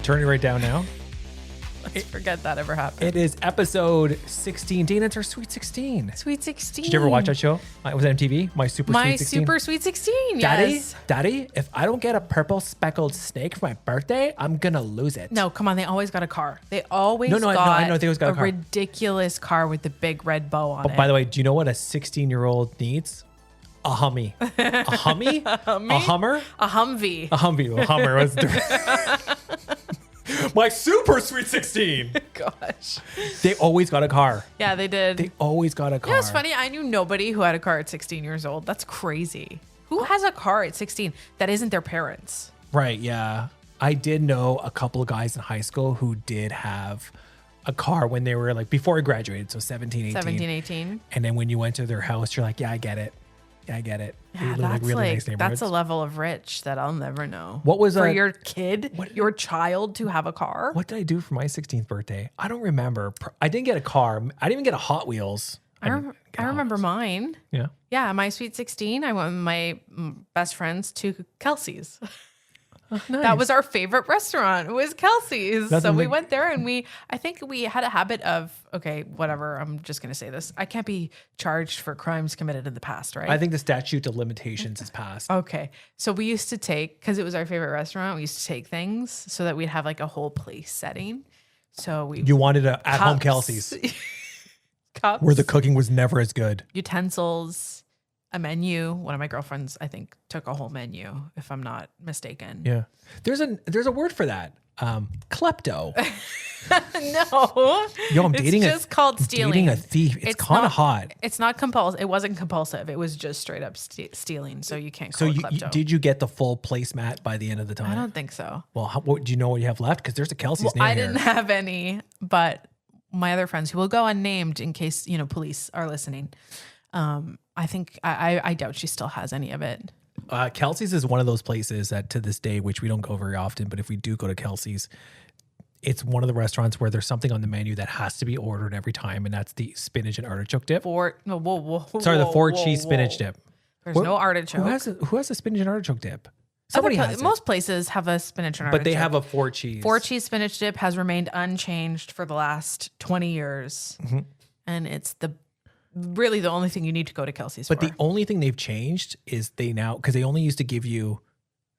turning right down now. Let's forget that ever happened. It is episode 16. Dana, it's our Sweet 16. Sweet 16. Did you ever watch that show? It was on MTV. My Super Sweet 16. My Super Sweet 16, yes. Daddy, if I don't get a purple speckled snake for my birthday, I'm going to lose it. No, come on. They always got a car. They always I know they always got a car. ridiculous car with the big red bow on it. By the way, do you know what a 16-year-old needs? A Hummy. A Hummy? A Hummer? A Humvee. A Humvee. A Hummer. Was my Super Sweet 16. Gosh. They always got a car. Yeah, they did. They always got a car. You know, it's funny. I knew nobody who had a car at 16 years old. That's crazy. Who has a car at 16 that isn't their parents? Right, yeah. I did know a couple of guys in high school who did have a car when they were like, before I graduated, so 17, 18. 17, 18. And then when you went to their house, you're like, yeah, I get it. Yeah, I get it. Yeah, that's nice that's a level of rich that I'll never know. What was for your kid, your child to have a car? What did I do for my 16th birthday? I don't remember. I didn't get a car. I didn't even get a Hot Wheels. I remember mine. Yeah. Yeah, my Sweet 16, I went with my best friends to Kelsey's. Oh, nice. That was our favorite restaurant. It was Kelsey's. So we went there and I think we had a habit of, okay, whatever. I'm just going to say this. I can't be charged for crimes committed in the past, right? I think the statute of limitations is passed. Okay. So we used to take, because it was our favorite restaurant, we used to take things so that we'd have like a whole place setting. So you wanted a at-home Kelsey's. Cups. Where the cooking was never as good. Utensils. A menu. One of my girlfriends, I think, took a whole menu, if I'm not mistaken. Yeah. There's a word for that. Klepto. No. Yo, it's just called stealing. Dating a thief. It's kind of hot. It's not compulsive. It wasn't compulsive. It was just straight up stealing. So you can't call it klepto. Did you get the full placemat by the end of the time? I don't think so. Well, do you know what you have left? Because there's a Kelsey's near I here. didn't have any, but my other friends who will go unnamed in case, police are listening. I think I doubt she still has any of it. Kelsey's is one of those places that to this day, which we don't go very often, but if we do go to Kelsey's, it's one of the restaurants where there's something on the menu that has to be ordered every time, and that's the spinach and artichoke dip. The four cheese spinach dip. There's no artichoke. Who has a spinach and artichoke dip? Somebody has it. Most places have a spinach and artichoke. But they have a 4 cheese. 4 cheese spinach dip has remained unchanged for the last 20 years. Mm-hmm. And it's really the only thing you need to go to Kelsey's for. But the only thing they've changed is because they only used to give you,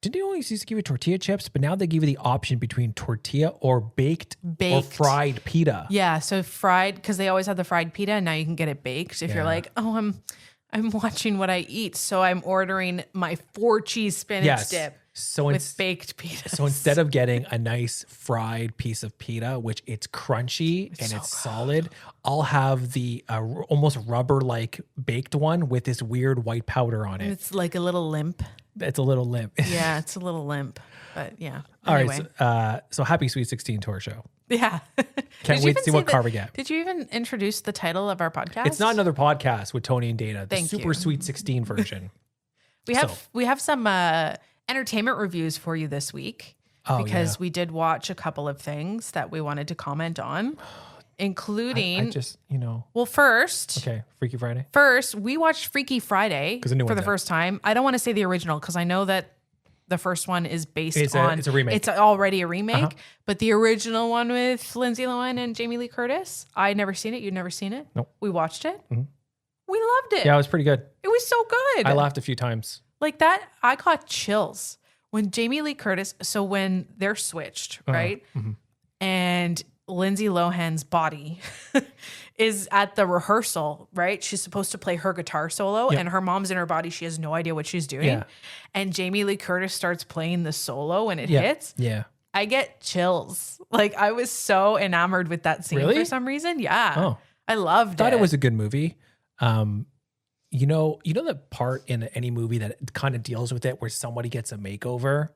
didn't they only used to give you tortilla chips? But now they give you the option between tortilla or baked. Or fried pita. Yeah, so fried, because they always have the fried pita, and now you can get it baked. If you're like, oh, I'm watching what I eat, so I'm ordering my 4 cheese spinach dip. With baked pita. So instead of getting a nice fried piece of pita, which it's crunchy and it's solid, I'll have the almost rubber-like baked one with this weird white powder on it. It's like a little limp. It's a little limp. Yeah, it's a little limp. But yeah. Anyway. All right. So happy Sweet 16 tour show. Yeah. Can't wait to see what car we get. Did you even introduce the title of our podcast? It's not another podcast with Tony and Dana. The Super Sweet 16 version. We have some entertainment reviews for you this week because we did watch a couple of things that we wanted to comment on, including Well, first, Freaky Friday. First, we watched Freaky Friday for the first time. I don't want to say the original because I know that the first one is based on it's a remake. It's already a remake, but the original one with Lindsay Lohan and Jamie Lee Curtis, I'd never seen it. You'd never seen it? Nope. We watched it. Mm-hmm. We loved it. Yeah, it was pretty good. It was so good. I laughed a few times. Like that, I caught chills when Jamie Lee Curtis. So when they're switched, right? Mm-hmm. And Lindsay Lohan's body is at the rehearsal, right? She's supposed to play her guitar solo and her mom's in her body. She has no idea what she's doing. Yeah. And Jamie Lee Curtis starts playing the solo and it hits. Yeah. I get chills. Like I was so enamored with that scene for some reason. Yeah. Oh. I loved it. I thought it was a good movie. You know the part in any movie that kind of deals with it where somebody gets a makeover?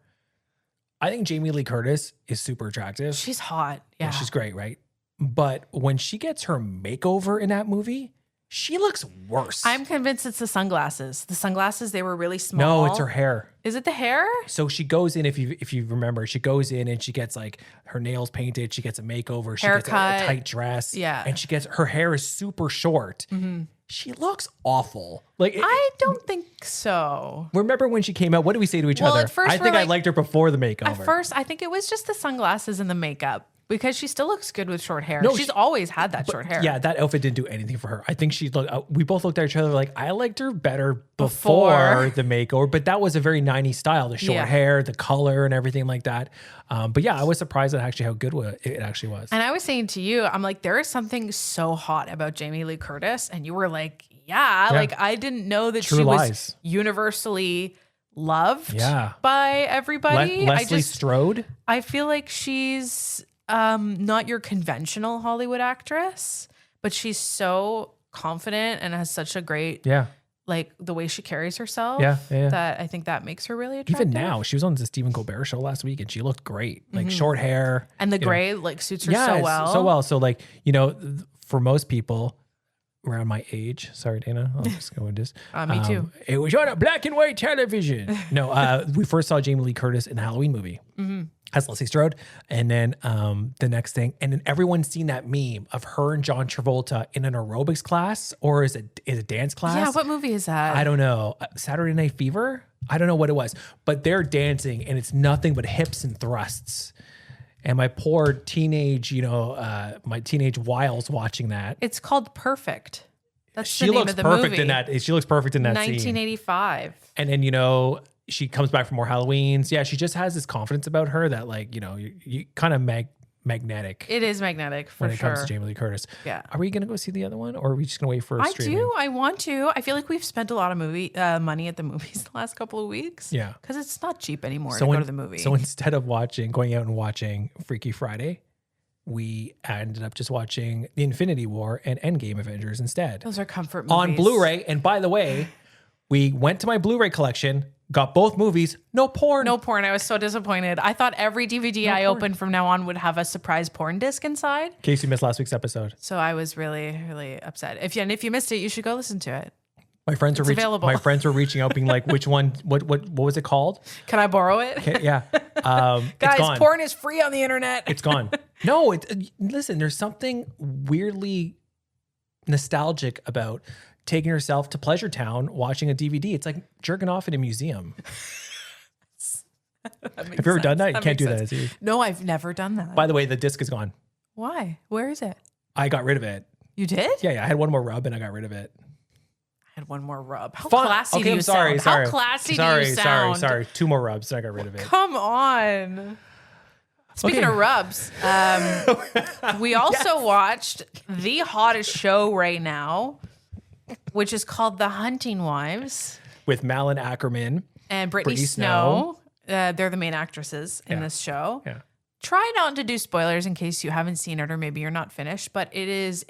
I think Jamie Lee Curtis is super attractive. She's hot. Yeah. She's great, right? But when she gets her makeover in that movie, she looks worse. I'm convinced it's the sunglasses. The sunglasses, they were really small. No, it's her hair. Is it the hair? So she goes in, if you remember, she goes in and she gets like her nails painted. She gets a makeover. She Haircut. gets a tight dress. Yeah. And her hair is super short. Mm-hmm. she looks awful. Like I don't think so. remember when she came out, what did we say to each Well, other? at first I we're think I like- liked her before the makeover. At first, I think it was just the sunglasses and the makeup because she still looks good with short hair. No, She's always had that short hair. Yeah, that outfit didn't do anything for her. I think she looked. We both looked at each other like I liked her better before the makeover, but that was a very 90s style. The short hair, the color, and everything like that. But yeah, I was surprised at actually how good it actually was. And I was saying to you, I'm like, there is something so hot about Jamie Lee Curtis, and you were like, yeah. Like I didn't know that True she Lies. was universally loved Yeah. by everybody. Leslie Strode. I feel like she's not your conventional Hollywood actress, but she's so confident and has such a great like the way she carries herself. Yeah. That I think that makes her really attractive. Even now, she was on the Stephen Colbert show last week, and she looked great. Like short hair, and the gray like suits her so well. so well. So like for most people around my age, sorry Dana, I'll just go with this. Me too. It was on a black and white television. No, we first saw Jamie Lee Curtis in the Halloween movie. As Leslie Strode, and then the next thing, and then everyone's seen that meme of her and John Travolta in an aerobics class, or is it dance class? Yeah, what movie is that? I don't know. Saturday Night Fever? I don't know what it was, but they're dancing, and it's nothing but hips and thrusts. And my poor teenage, my teenage wiles watching that. It's called Perfect. That's She the name looks of the perfect movie. in that. She looks perfect in that scene. 1985. And then she comes back for more Halloweens. Yeah, she just has this confidence about her that you kind of magnetic. It is magnetic for when it sure. comes to Jamie Lee Curtis. Yeah. Are we gonna go see the other one, or are we just gonna wait for I streaming? do. I want to. I feel like we've spent a lot of money at the movies the last couple of weeks. Yeah. Because it's not cheap anymore to go to the movie. So instead of going out and watching Freaky Friday, we ended up just watching The Infinity War and Endgame Avengers instead. Those are comfort movies. On Blu-ray. And by the way, we went to my Blu-ray collection, got both movies, no porn. No porn. I was so disappointed. I thought every DVD I opened from now on would have a surprise porn disc inside. In case you missed last week's episode. So I was really, really upset. If you missed it, you should go listen to it. My friends were reaching out being like, which one, what was it called? Can I borrow it? Okay, yeah. Guys, it's gone. porn is free on the internet. It's gone. No, listen, there's something weirdly nostalgic about taking yourself to Pleasure Town, watching a DVD. It's like jerking off in a museum. Have you ever done that? You can't do that. No, I've never done that. By the way, the disc is gone. Why? Where is it? I got rid of it. You did? Yeah. I had one more rub and I got rid of it. I had one more rub. How Fun. classy Okay, do you I'm sorry. sound? How classy do you sound? Sorry. 2 more rubs and I got rid of it. Come on. Speaking of rubs, we also watched the hottest show right now, which is called The Hunting Wives. With Malin Ackerman. And Brittany Snow. They're the main actresses in this show. Yeah. Try not to do spoilers in case you haven't seen it or maybe you're not finished, but it is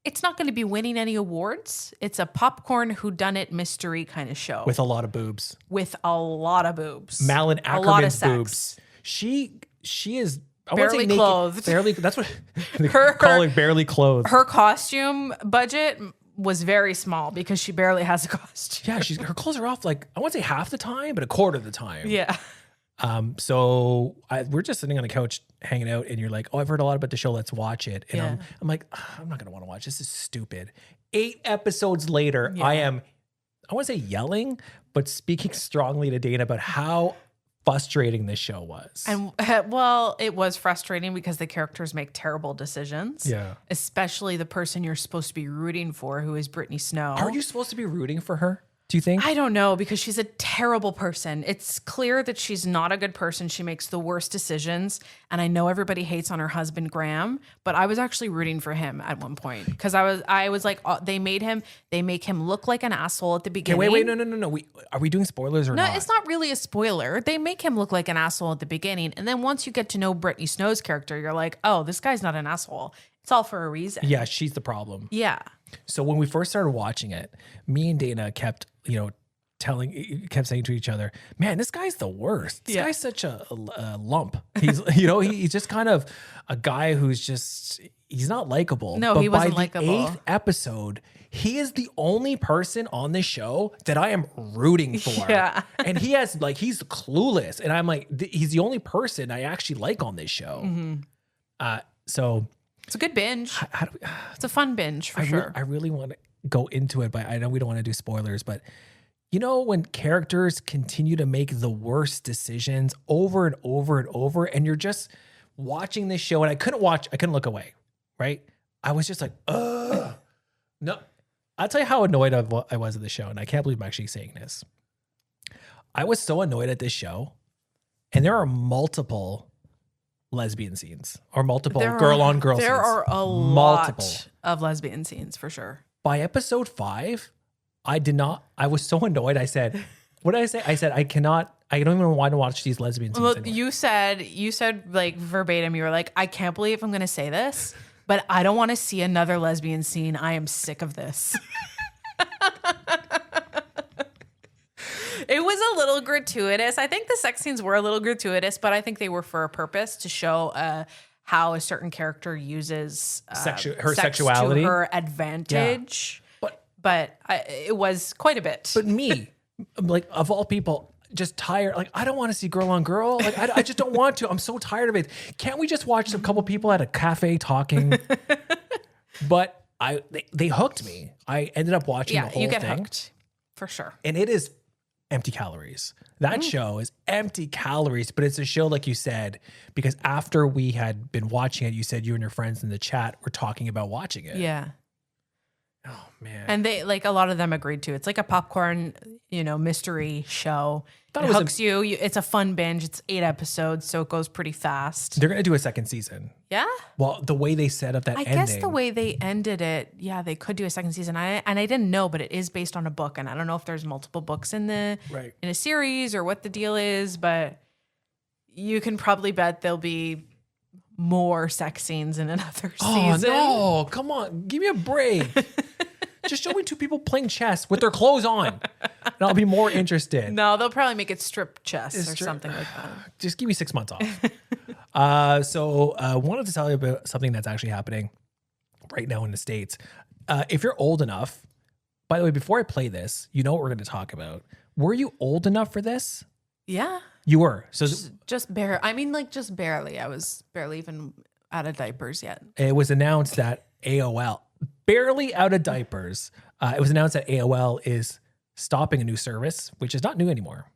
it's not going to be winning any awards. It's a popcorn whodunit mystery kind of show. With a lot of boobs. Malin Ackerman's a lot of sex. boobs. She is barely clothed. That's what they call it, barely clothed. Her costume budget was very small because she barely has a costume. Yeah, her clothes are off like, I won't say half the time, but a quarter of the time. Yeah. So we're just sitting on the couch hanging out and you're like, oh, I've heard a lot about the show. Let's watch it. And I'm like, I'm not going to want to watch. This is stupid. 8 episodes later, I want to say yelling, but speaking strongly to Dana about how frustrating this show was. And well, it was frustrating because the characters make terrible decisions. Yeah. Especially the person you're supposed to be rooting for, who is Brittany Snow. Are you supposed to be rooting for her? Do you think? I don't know, because she's a terrible person. It's clear that she's not a good person. She makes the worst decisions. And I know everybody hates on her husband, Graham, but I was actually rooting for him at one point because I was like, they make him look like an asshole at the beginning. Okay, wait, no. Are we doing spoilers or not? No, it's not really a spoiler. They make him look like an asshole at the beginning. And then once you get to know Brittany Snow's character, you're like, oh, this guy's not an asshole. It's all for a reason. Yeah, she's the problem. Yeah. So when we first started watching it, me and Dana kept saying to each other, man, this guy's the worst. This guy's such a lump. He's, he's just kind of a guy who's he's not likable. No, but he wasn't by the likable. 8th episode, he is the only person on this show that I am rooting for. Yeah. And he's clueless. And I'm like, he's the only person I actually like on this show. Mm-hmm. So It's a good binge. How do we, It's a fun binge for sure. I really want to go into it, but I know we don't want to do spoilers, but you know, when characters continue to make the worst decisions over and over and over, and you're just watching this show, and I couldn't look away, right? I was just like, ugh. No, I'll tell you how annoyed I was at the show, and I can't believe I'm actually saying this. I was so annoyed at this show, and there are multiple lesbian scenes or multiple girl on girl scenes. There are a lot of lesbian scenes for sure. By episode 5, I was so annoyed. I said, what did I say? I said, I don't even want to watch these lesbian scenes anymore. You said like verbatim, you were like, I can't believe I'm going to say this, but I don't want to see another lesbian scene. I am sick of this. It was a little gratuitous. I think the sex scenes were a little gratuitous, but I think they were for a purpose to show how a certain character uses her sexuality to her advantage. Yeah. But it was quite a bit. But me, like, of all people, just tired. Like, I don't want to see girl on girl. Like, I just don't want to. I'm so tired of it. Can't we just watch a couple people at a cafe talking? But they hooked me. I ended up watching the whole thing. Yeah, you get hooked. For sure. And it is empty calories. That show is empty calories, but it's a show, like you said, because after we had been watching it, you said you and your friends in the chat were talking about watching it. Yeah. Oh man. And they, like, a lot of them agreed to. It's like a popcorn, mystery show. It hooks you. It's a fun binge. It's 8 episodes, so it goes pretty fast. They're going to do a second season. Yeah? Well, the way they set up that ending. I guess the way they ended it, yeah, they could do a second season. I didn't know, but it is based on a book, and I don't know if there's multiple books in in a series or what the deal is, but you can probably bet there'll be more sex scenes in another season. Oh, no. Come on. Give me a break. Just show me 2 people playing chess with their clothes on, and I'll be more interested. No, they'll probably make it strip chess or something like that. Just give me 6 months off. So wanted to tell you about something that's actually happening right now in the States. If you're old enough, by the way, before I play this, you know what we're going to talk about. Were you old enough for this? Yeah. You were. So just barely. I mean, like, just barely. I was barely even out of diapers yet. It was announced that AOL, barely out of diapers. It was announced that AOL is stopping a new service, which is not new anymore.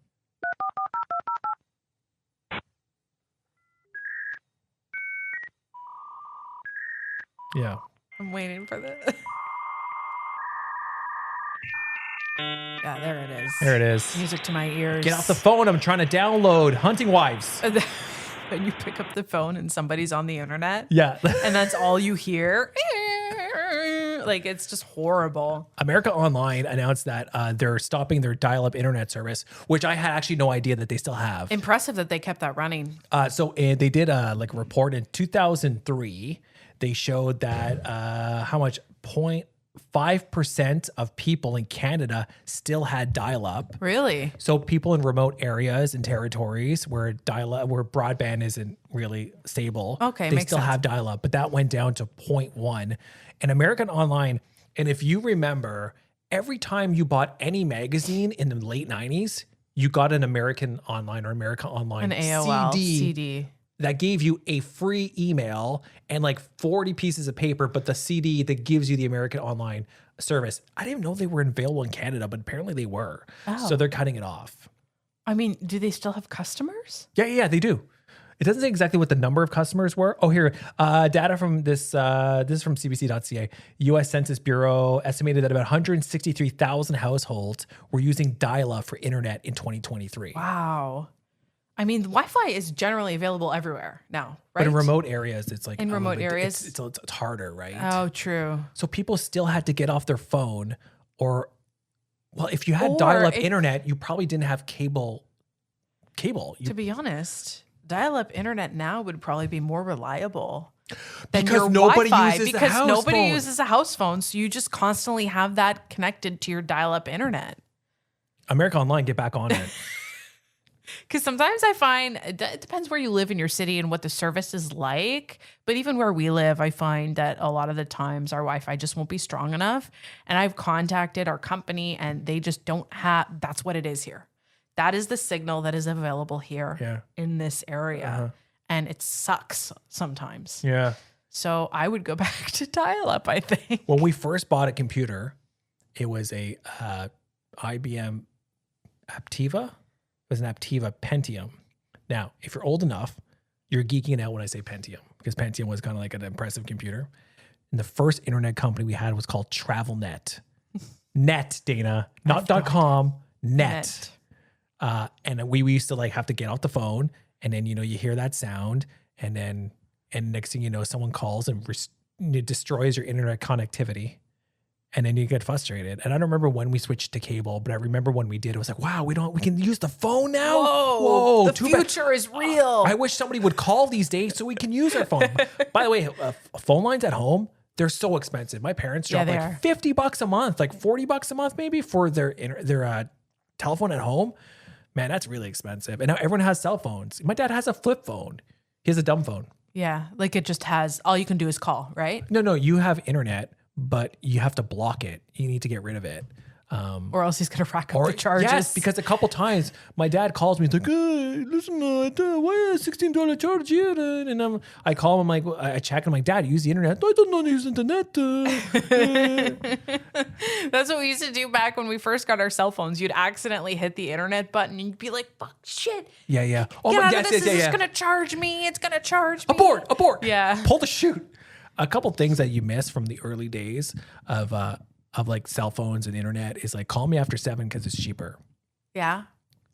Yeah. I'm waiting for this. Yeah, there it is. There it is. Music to my ears. Get off the phone. I'm trying to download Hunting Wives. And you pick up the phone and somebody's on the internet. Yeah. And that's all you hear. Like, it's just horrible. America Online announced that they're stopping their dial-up internet service, which I had actually no idea that they still have. Impressive that they kept that running. So they did a report in 2003. They showed that how much 0.5% of people in Canada still had dial-up. Really? So people in remote areas and territories where where broadband isn't really stable, they still have dial-up, but that went down to 0.1. And American Online, and if you remember, every time you bought any magazine in the late 90s, you got an American Online or America Online an AOL CD that gave you a free email and like 40 pieces of paper, but the CD that gives you the American Online service. I didn't even know they were available in Canada, but apparently they were. Oh. So they're cutting it off. I mean, do they still have customers? Yeah, they do. It doesn't say exactly what the number of customers were. Oh, here, data from this is from CBC.ca. U.S. Census Bureau estimated that about 163,000 households were using dial-up for internet in 2023. Wow. I mean, Wi-Fi is generally available everywhere now, right? But in remote areas, it's like... In remote areas? It's harder, right? Oh, true. So people still had to get off their phone or... Well, if you had dial-up internet, you probably didn't have cable. To be honest... Dial-up internet now would probably be more reliable than because your nobody Wi-Fi uses because a house nobody phone. uses a house phone, so you just constantly have that connected to your dial-up internet. America Online, get back on it. Because sometimes I find it depends where you live in your city and what the service is like. But even where we live, I find that a lot of the times our Wi-Fi just won't be strong enough. And I've contacted our company, and they just don't have. That's what it is here. That is the signal that is available here in this area. And it sucks sometimes. Yeah. So I would go back to dial-up, I think. When we first bought a computer, it was a IBM Aptiva. It was an Aptiva Pentium. Now, if you're old enough, you're geeking out when I say Pentium, because Pentium was kind of like an impressive computer. And the first internet company we had was called TravelNet. Net, Dana, not .com, net. And we used to like have to get off the phone, and then, you know, you hear that sound, and next thing you know, someone calls and it destroys your internet connectivity. And then you get frustrated. And I don't remember when we switched to cable, but I remember when we did, it was like, wow, we can use the phone now. Whoa, the future is real. I wish somebody would call these days so we can use our phone. By the way, phone lines at home, they're so expensive. My parents drop like $50 a month, like $40 a month maybe for their telephone at home. Man, that's really expensive. And now everyone has cell phones. My dad has a flip phone. He has a dumb phone. Yeah, like it just has, all you can do is call, right? No, you have internet, but you have to block it. You need to get rid of it. Or else he's going to rack up the charges. Yes, because a couple times my dad calls me. He's like, hey, listen, why is $16 charge here? And I call him, like, I check. I'm like, Dad, you use the internet? I don't know how to use internet. That's what we used to do back when we first got our cell phones. You'd accidentally hit the internet button and you'd be like, fuck, shit. Yeah. Oh, get out of this. It's going to charge me. It's going to charge me. Abort. Yeah. Pull the chute. A couple things that you miss from the early days of like cell phones and internet is like, call me after 7 because it's cheaper. Yeah.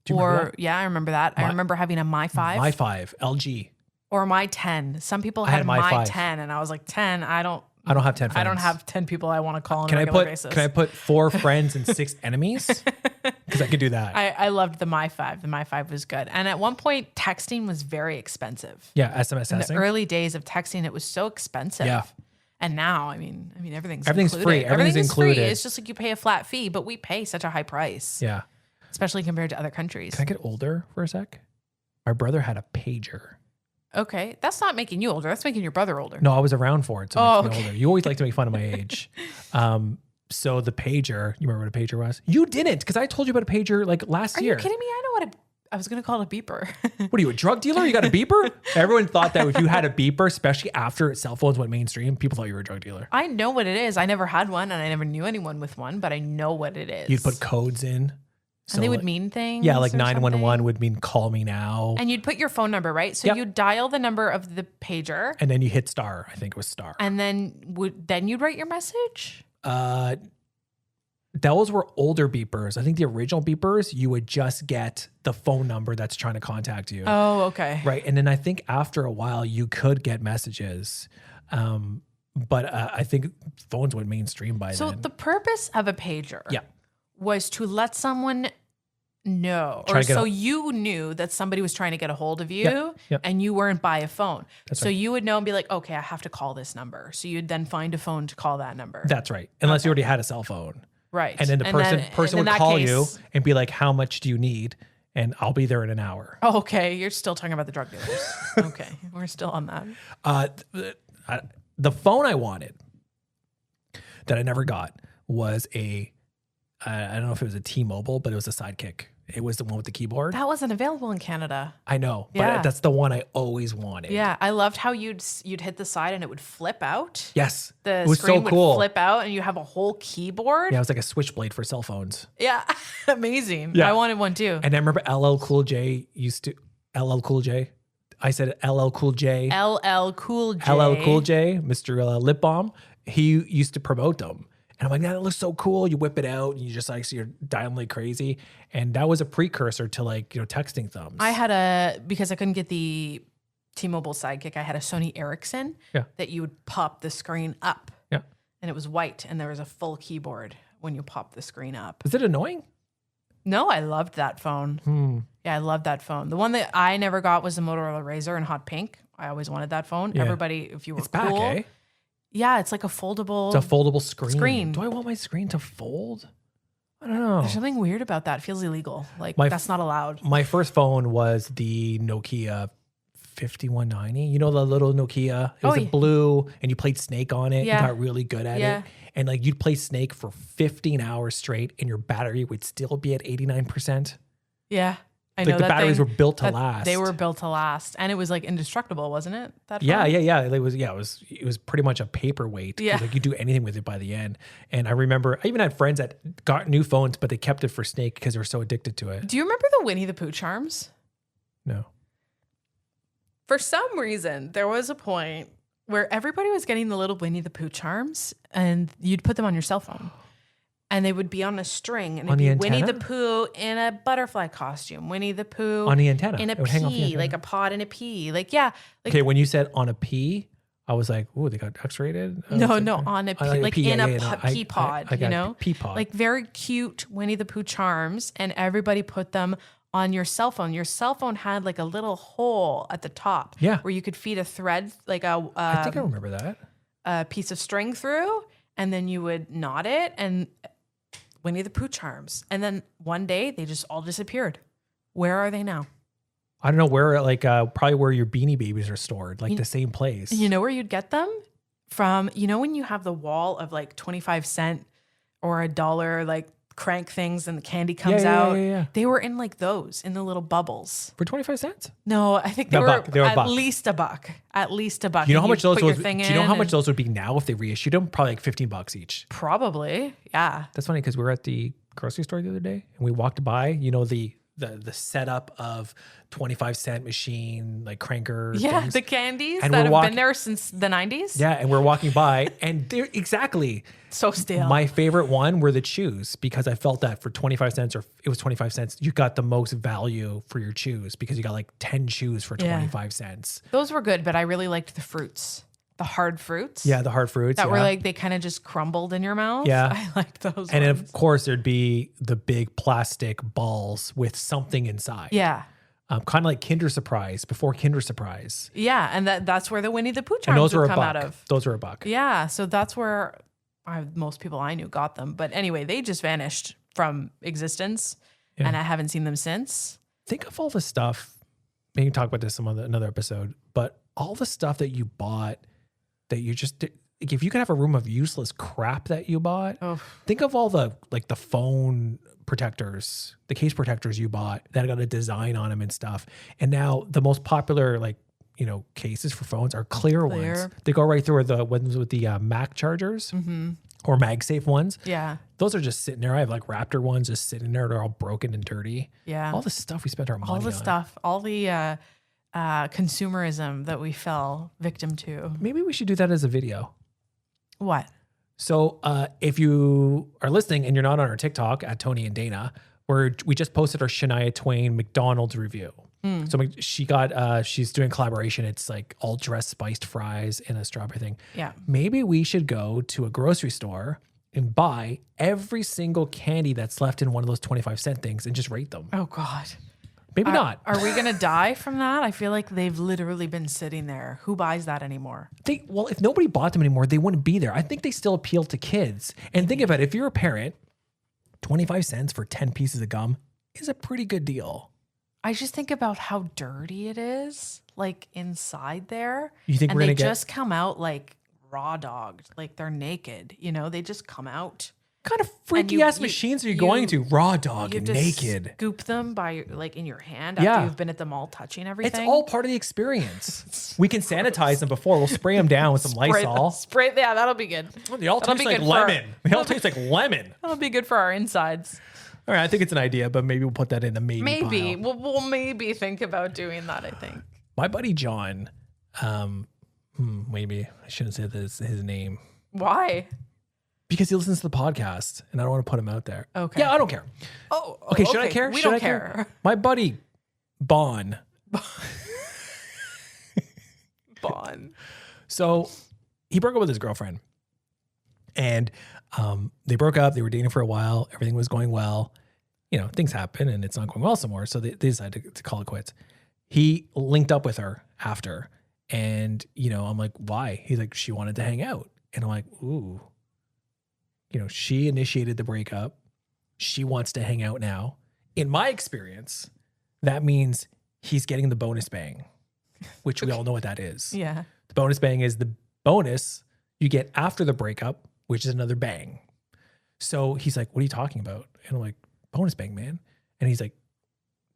Do you remember that? Yeah, I remember that. I remember having a My 5. My 5, LG. Or My 10. Some people had My My 5. 10 and I was like, 10, I don't have 10 friends. I don't have 10 people I want to call on a regular basis. Can I put 4 friends and 6 enemies? Because I could do that. I loved the My 5. The My 5 was good. And at one point, texting was very expensive. Yeah, SMS In texting. the early days of texting, it was so expensive. Yeah. And now, I mean, everything's included. Free. Everything's free. included. It's just like you pay a flat fee, but we pay such a high price. Yeah. Especially compared to other countries. Can I get older for a sec? My brother had a pager. Okay. That's not making you older. That's making your brother older. No, I was around for it. So it makes me okay. older. You always like to make fun of my age. So the pager, you remember what a pager was? You didn't, because I told you about a pager like last year. Are you kidding me? I know what I was going to call it a beeper. What are you, a drug dealer? You got a beeper? Everyone thought that if you had a beeper, especially after cell phones went mainstream, people thought you were a drug dealer. I know what it is. I never had one and I never knew anyone with one, but I know what it is. You'd put codes in. So and they would mean things. Yeah, like 911 would mean call me now. And you'd put your phone number, right? So you dial the number of the pager. And then you hit star. I think it was star. And then you'd write your message? Those were older beepers. I think the original beepers, you would just get the phone number that's trying to contact you. Oh, okay. Right. And then I think after a while, you could get messages. But I think phones went mainstream by then. So the purpose of a pager was to let someone know, you knew that somebody was trying to get a hold of you and you weren't by a phone. That's so you would know and be like, okay, I have to call this number. So you'd then find a phone to call that number. That's right. Unless you already had a cell phone. Right. And then the person would call you and be like, how much do you need? And I'll be there in an hour. Oh, okay. You're still talking about the drug dealers. Okay. We're still on that. The phone I wanted that I never got was I don't know if it was a T-Mobile, but it was a Sidekick. It was the one with the keyboard. That wasn't available in Canada. I know, but that's the one I always wanted. Yeah, I loved how you'd hit the side and it would flip out. Yes, the it was screen so cool. Would flip out and you have a whole keyboard. Yeah, it was like a switchblade for cell phones. Yeah, amazing. Yeah. I wanted one too. And I remember LL Cool J used to LL Cool J. I said LL Cool J. LL Cool J. LL Cool J, Mr. Lip Balm. He used to promote them. And I'm like, that looks so cool. You whip it out and you just like, so you're dialing like crazy. And that was a precursor to like, texting thumbs. I had because I couldn't get the T-Mobile Sidekick, I had a Sony Ericsson that you would pop the screen up. Yeah. And it was white and there was a full keyboard when you pop the screen up. Is it annoying? No, I loved that phone. Yeah, I loved that phone. The one that I never got was the Motorola Razr in hot pink. I always wanted that phone. Yeah. Everybody, if you were cool. Back, eh? Yeah, it's like a foldable. It's a foldable screen. Do I want my screen to fold? I don't know. There's something weird about that. It feels illegal. Like that's not allowed. My first phone was the Nokia 5190. You know the little Nokia? It was blue and you played Snake on it. Yeah. You got really good at it. And like you'd play Snake for 15 hours straight and your battery would still be at 89%. Yeah. I Like know the that batteries thing- were built to that last. They were built to last, and it was like indestructible, wasn't it? That Yeah, phone? yeah. It was pretty much a paperweight. Yeah. Like you do anything with it by the end. And I remember I even had friends that got new phones, but they kept it for Snake because they were so addicted to it. Do you remember the Winnie the Pooh charms? No. For some reason, there was a point where everybody was getting the little Winnie the Pooh charms, and you'd put them on your cell phone. And they would be on a string, and On it'd the be Winnie the antenna? Pooh in a butterfly costume, Winnie the Pooh On the antenna. in a It would hang off the pea, antenna. like a pod in a pea. Like, yeah. Like, Okay, when you said on a P, I was like, "Ooh, they got X-rated." I was no, like, no, on a pea, like like pea, in yeah, a yeah, no, pea pod, I you got know? pea pod. Like very cute Winnie the Pooh charms, and everybody put them on your cell phone. Your cell phone had like a little hole at the top, Yeah. where you could feed a thread, like I think I remember that. a piece of string through, and then you would knot it, and Winnie the Pooh charms. And then one day they just all disappeared. Where are they now? I don't know where, like probably where your Beanie Babies are stored, like the same place. You know where you'd get them? From, you know, when you have the wall of like 25-cent or $1, like crank things and the candy comes out. Yeah. They were in like those, in the little bubbles. For 25 cents? No, I think they A were, buck. They were a at buck. least a buck. At least a buck. You know And how much those put your would, thing do you know in how much and- those would be now if they reissued them? Probably like $15 each. Probably, yeah. That's funny because we were at the grocery store the other day and we walked by, you know, the setup of 25-cent machine, like cranker Yeah, things. the candies And that we're have walking- been there since the 90s. Yeah, and we're walking by and they're exactly So stale. my favorite one were the chews because I felt that for 25 cents or it was 25 cents, you got the most value for your chews because you got like 10 chews for 25 cents. Those were good, but I really liked the fruits. The hard fruits. Yeah, the hard fruits. That yeah. were like, they kind of just crumbled in your mouth. Yeah. I liked those And ones. of course, there'd be the big plastic balls with something inside. Yeah. Kind of like Kinder Surprise before Kinder Surprise. Yeah. And that's where the Winnie the Pooh And charms those were would a come buck. out of. Those were a buck. Yeah. So that's where most people I knew got them. But anyway, they just vanished from existence. Yeah. And I haven't seen them since. Think of all the stuff. We can talk about this some another episode, but all the stuff that you bought that you just did. Like if you could have a room of useless crap that you bought, think of all the like the phone protectors, the case protectors you bought that got a design on them and stuff. And now the most popular like, you know, cases for phones are clear ones. They go right through the ones with the Mac chargers or MagSafe ones. Yeah. Those are just sitting there. I have like Raptor ones just sitting there. They're all broken and dirty. Yeah. All the stuff we spent our money on. All the stuff, all the consumerism that we fell victim to. Maybe we should do that as a video. What? So if you are listening and you're not on our TikTok at Tony and Dana, we just posted our Shania Twain McDonald's review. So she's doing collaboration. It's like all dressed spiced fries and a strawberry thing. Yeah. Maybe we should go to a grocery store and buy every single candy that's left in one of those 25-cent things and just rate them. Oh, God. Maybe not. Are we going to die from that? I feel like they've literally been sitting there. Who buys that anymore? Well, if nobody bought them anymore, they wouldn't be there. I think they still appeal to kids. And think about it. If you're a parent, 25 cents for 10 pieces of gum is a pretty good deal. I just think about how dirty it is, like inside there. You think and we're going to they get... just come out like raw dogged, like they're naked. You know, they just come out. What kind of freaky ass machines are you going to? Raw dog You have to naked. scoop them by like in your hand after you've been at the mall touching everything. It's all part of the experience. We can sanitize them before. We'll spray them down with some Lysol. Yeah, that'll be good. They all taste like lemon. They all taste like lemon. That'll be good for our insides. All right, I think it's an idea, but maybe we'll put that in the maybe pile. We'll maybe think about doing that, I think. My buddy John, maybe I shouldn't say his name. Why? Because he listens to the podcast, and I don't want to put him out there. Okay. Yeah, I don't care. Oh, okay. Should I care? We should don't I care. My buddy, Bon. Bon. So he broke up with his girlfriend, and they broke up. They were dating for a while. Everything was going well. You know, things happen, and it's not going well some more. So they decided to call it quits. He linked up with her after, and you know, I'm like, why? He's like, she wanted to hang out, and I'm like, ooh. You know, she initiated the breakup. She wants to hang out now. In my experience, that means he's getting the bonus bang, which we all know what that is. Yeah. The bonus bang is the bonus you get after the breakup, which is another bang. So he's like, what are you talking about? And I'm like, bonus bang, man. And he's like,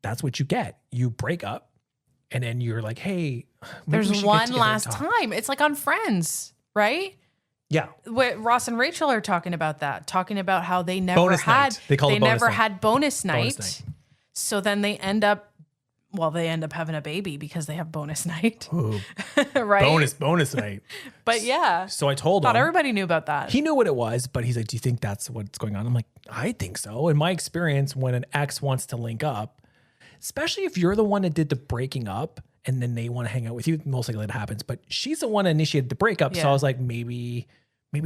that's what you get. You break up and then you're like, hey, maybe we There's should get one together last and talk. time. It's like on Friends, right? Yeah. What Ross and Rachel are talking about how they never Bonus had night. They call it bonus never night. had bonus night. Bonus night. So then they end up having a baby because they have bonus night. Ooh, right? bonus night. But yeah. So I told Thought him. everybody knew about that. He knew what it was, but he's like, do you think that's what's going on? I'm like, I think so. In my experience, when an ex wants to link up, especially if you're the one that did the breaking up and then they want to hang out with you, most likely that happens. But she's the one that initiated the breakup. So Yeah. I was like, maybe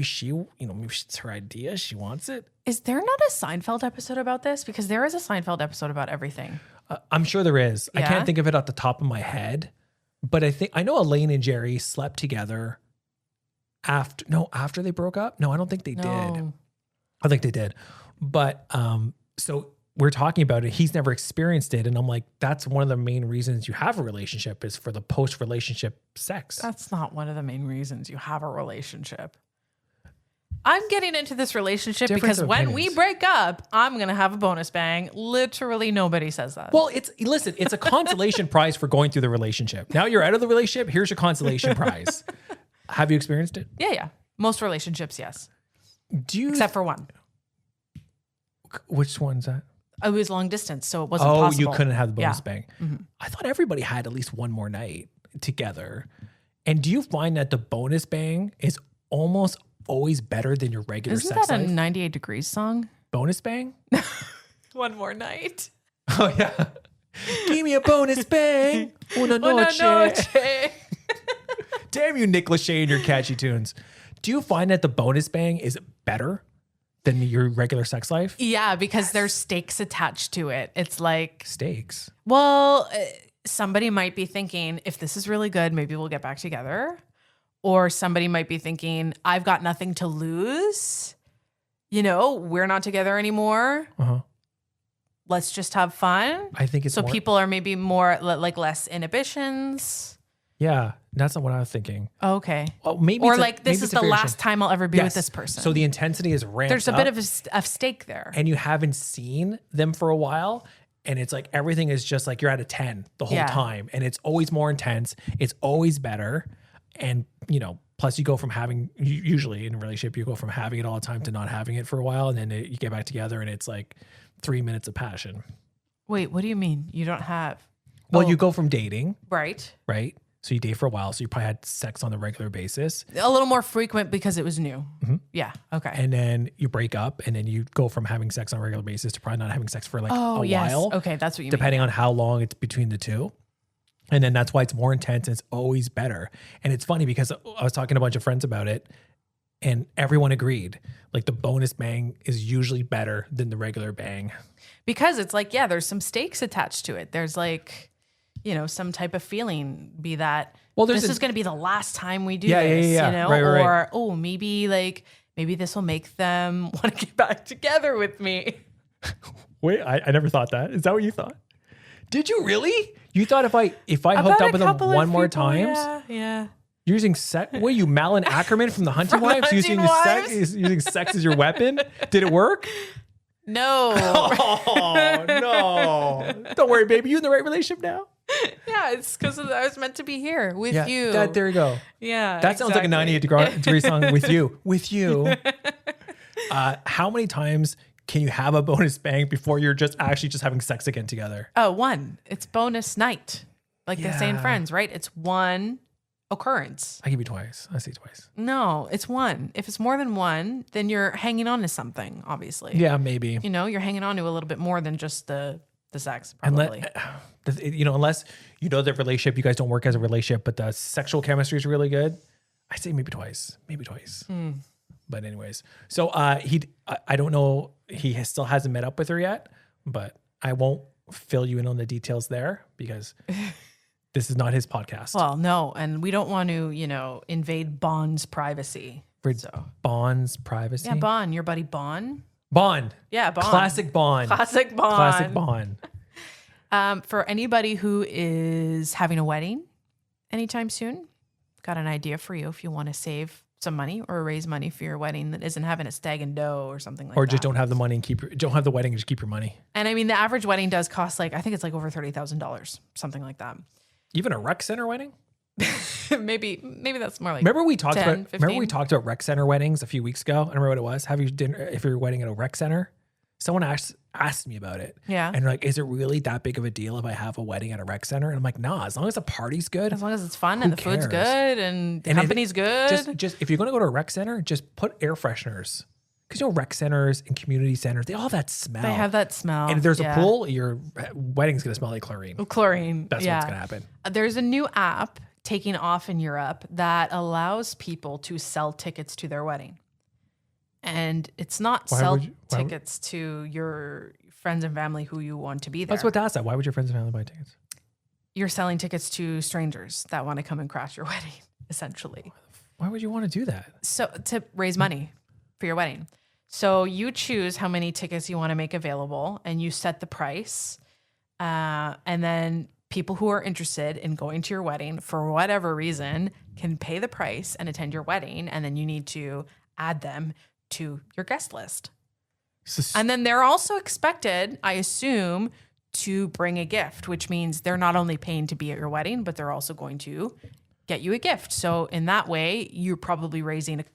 she, maybe it's her idea. She wants it. Is there not a Seinfeld episode about this? Because there is a Seinfeld episode about everything. I'm sure there is. I Yeah? can't think of it at the top of my head, but I know Elaine and Jerry slept together after they broke up. No, I don't think they did. I think they did. But so we're talking about it. He's never experienced it. And I'm like, that's one of the main reasons you have a relationship is for the post-relationship sex. That's not one of the main reasons you have a relationship. I'm getting into this relationship Difference because of when opinions. we break up, I'm going to have a bonus bang. Literally nobody says that. Well, it's a consolation prize for going through the relationship. Now you're out of the relationship. Here's your consolation prize. Have you experienced it? Yeah. Most relationships, yes. Do you? Except for one. Which one's that? It was long distance, so it wasn't possible. You couldn't have the bonus Yeah. bang. Mm-hmm. I thought everybody had at least one more night together. And do you find that the bonus bang is almost always better than your regular Isn't sex that a life? 98 Degrees song? Bonus bang? One more night. Oh yeah. Give me a bonus bang. Una noche. noche. Damn you, Nick Lachey and your catchy tunes. Do you find that the bonus bang is better than your regular sex life? Yeah, because there's stakes attached to it. It's like, Stakes. well, somebody might be thinking, if this is really good, maybe we'll get back together. Or somebody might be thinking, I've got nothing to lose. We're not together anymore. Uh-huh. Let's just have fun. I think it's So more, people are maybe more like less inhibitions. Yeah, that's not what I was thinking. Okay. Well, maybe Or it's a- like, maybe this is it's a the variation. last time I'll ever be with Yes. this person. So the intensity is ramped there's a up, bit of a stake there. and you haven't seen them for a while. And it's like everything is just like you're at a 10 the whole Yeah. time. And it's always more intense. It's always better. And, plus you go from having, usually in a relationship, you go from having it all the time to not having it for a while. And then you get back together and it's like 3 minutes of passion. Wait, what do you mean? You don't have? Well, Oh. you go from dating, Right. right? So you date for a while. So you probably had sex on a regular basis. A little more frequent because it was new. Mm-hmm. Yeah. Okay. And then you break up and then you go from having sex on a regular basis to probably not having sex for like a yes. while. Okay, that's what you Depending on how long it's between the two. And then that's why it's more intense and it's always better. And it's funny because I was talking to a bunch of friends about it and everyone agreed. Like the bonus bang is usually better than the regular bang. mean. Because it's like, yeah, there's some stakes attached to it. There's like, some type of feeling, be that, Well, this is going to be the last time we do Yeah, this, yeah. Right, or, right. oh, maybe this will make them want to get back together with me. Wait, I never thought that. Is that what you thought? Did you really? You thought if I hooked About up a with them couple of one more people, times? Yeah. You're using sex? What are you, Malin Ackerman from the Hunting From the Wives? Hunting Using sex as your weapon? Did it work? No. Oh, no. Don't worry, baby. You in the right relationship now? Yeah, it's because I was meant to be here with you. There you go. Yeah. That sounds like a 98 degree song with you. With you. How many times can you have a bonus bang before you're just having sex again together? Oh, one. It's bonus night. Like they say in Yeah. Friends, right? It's one occurrence. I give you twice. I say twice. No, it's one. If it's more than one, then you're hanging on to something, obviously. Yeah, maybe. You're hanging on to a little bit more than just the sex, probably. Unless the relationship, you guys don't work as a relationship, but the sexual chemistry is really good. I say maybe twice. But anyways, so I don't know. He still hasn't met up with her yet, but I won't fill you in on the details there because this is not his podcast. Well, no, and we don't want to, invade Bond's privacy. Bond's privacy. Yeah, Bond, your buddy Bond. Bond. Yeah, Bond. Classic Bond. Classic Bond. Classic Bond. For anybody who is having a wedding anytime soon, got an idea for you if you want to save some money or raise money for your wedding that isn't having a stag and doe or something like that. Or just don't have the money and don't have the wedding and just keep your money. And I mean, the average wedding does cost I think it's over $30,000, something like that. Even a rec center wedding? maybe that's more like remember we talked 10, about 15? remember we talked about rec center weddings a few weeks ago? I don't remember what it was. Have you dinner if you're wedding at a rec center? Someone asked me about it. Yeah. And like, is it really that big of a deal if I have a wedding at a rec center? And I'm like, nah, as long as the party's good. As long as it's fun and the food's good and the company's good. Just if you're going to go to a rec center, just put air fresheners. Because rec centers and community centers, they all have that smell. They have that smell. And if there's a pool, your wedding's going to smell like chlorine. Chlorine. That's what's going to happen. There's a new app taking off in Europe that allows people to sell tickets to their wedding. And it's not tickets to your friends and family who you want to be there. That's what that's at. Why would your friends and family buy tickets? You're selling tickets to strangers that want to come and crash your wedding, essentially. Why would you want to do that? So to raise money for your wedding. So you choose how many tickets you want to make available and you set the price. And then people who are interested in going to your wedding for whatever reason can pay the price and attend your wedding. And then you need to add them to your guest list. And then they're also expected, I assume, to bring a gift, which means they're not only paying to be at your wedding, but they're also going to get you a gift. So in that way, you're probably raising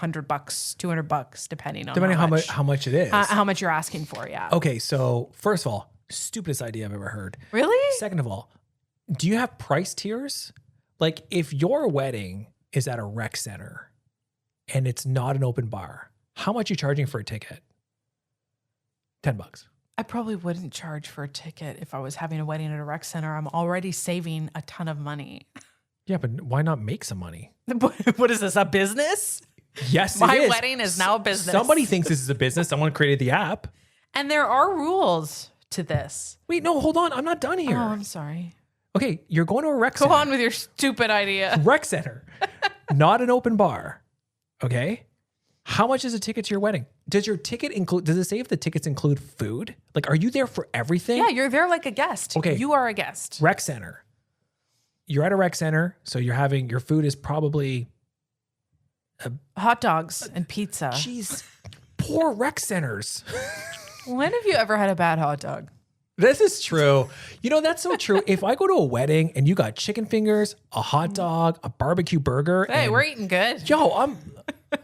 $100, $200, depending on how much it is. How much you're asking for, yeah. Okay, so first of all, stupidest idea I've ever heard. Really? Second of all, do you have price tiers? Like if your wedding is at a rec center and it's not an open bar, how much are you charging for a ticket? $10. I probably wouldn't charge for a ticket if I was having a wedding at a rec center. I'm already saving a ton of money. Yeah, but why not make some money? What is this, a business? Yes, My it is. wedding is now a business. Somebody thinks this is a business. Someone created the app. And there are rules to this. Wait, no, hold on. I'm not done here. Oh, I'm sorry. Okay, you're going to a rec center. Go on with your stupid idea. Rec center, not an open bar. Okay? How much is a ticket to your wedding? Does your ticket include, does it say if the tickets include food? Like, are you there for everything? Yeah, you're there like a guest. Okay. You are a guest. Rec center. You're at a rec center, so your food is probably hot dogs and pizza. Jeez, poor rec centers. When have you ever had a bad hot dog? This is true. That's so true. If I go to a wedding and you got chicken fingers, a hot dog, a barbecue burger. Hey, we're eating good.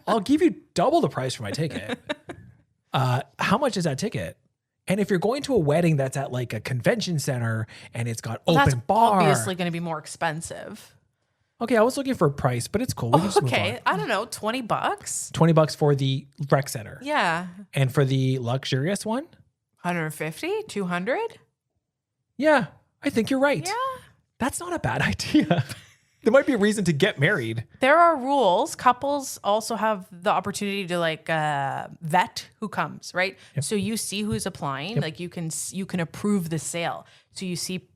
I'll give you double the price for my ticket. How much is that ticket? And if you're going to a wedding that's at like a convention center and it's got open bar. Obviously going to be more expensive. Okay, I was looking for a price, but it's cool. We can just move on. I don't know, $20? $20 for the rec center. Yeah. And for the luxurious one? 150, 200? Yeah, I think you're right. Yeah. That's not a bad idea. There might be a reason to get married. There are rules. Couples also have the opportunity to vet who comes, right? Yep. So you see who's applying. Yep. Like you can approve the sale. So you see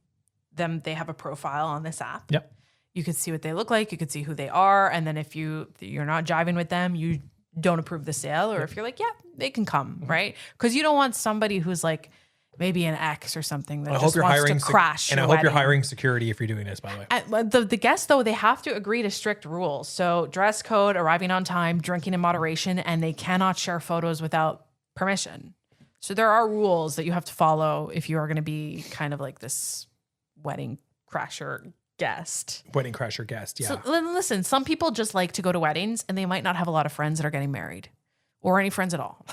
them, they have a profile on this app. Yep. You can see what they look like. You can see who they are. And then if you're not jiving with them, you don't approve the sale. Or if you're like, yeah, they can come, right? Because you don't want somebody who's like maybe an ex or something that just wants to crash. And I hope you're hiring security if you're doing this, by the way. The guests, though, they have to agree to strict rules. So dress code, arriving on time, drinking in moderation, and they cannot share photos without permission. So there are rules that you have to follow if you are going to be kind of like this wedding crasher guest. Wedding crasher guest, yeah. So listen, some people just like to go to weddings and they might not have a lot of friends that are getting married or any friends at all.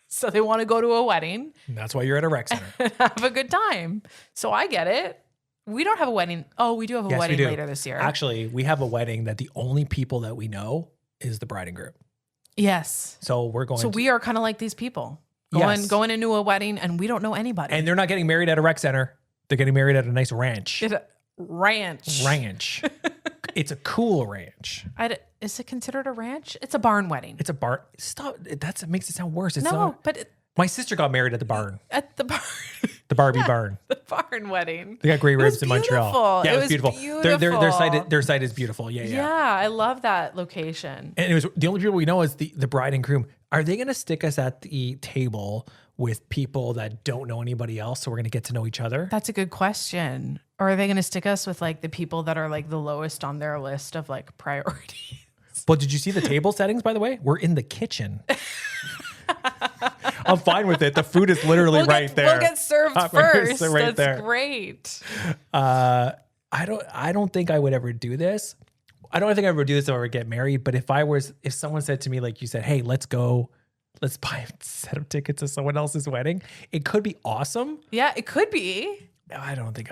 So they want to go to a wedding. And that's why you're at a rec center. And have a good time. So I get it. We don't have a wedding. Oh, we do have a wedding later this year. Actually, we have a wedding that the only people that we know is the bride and groom. Yes. So we're going. So we are kind of like these people going into a wedding and we don't know anybody. And they're not getting married at a rec center. They're getting married at a nice ranch. Ranch. It's a cool ranch. Is it considered a ranch? It's a barn wedding. It's a barn. Stop. That makes it sound worse. It's but my sister got married at the barn. At the barn. The Barbie barn. The barn wedding. They got great ribs in Montreal. Yeah, it was beautiful. Their site is beautiful. Yeah. Yeah, I love that location. And it was the only people we know is the bride and groom. Are they going to stick us at the table with people that don't know anybody else, so we're going to get to know each other? That's a good question. Or are they going to stick us with like the people that are like the lowest on their list of like priorities? But did you see the table settings, by the way? We're in the kitchen. I'm fine with it. The food is literally right there. We'll get served first. Right That's there. great. I don't think I would ever do this. I don't think I would do this if I were to get married. But if someone said to me, like you said, hey, let's buy a set of tickets to someone else's wedding, it could be awesome. Yeah, it could be. I don't think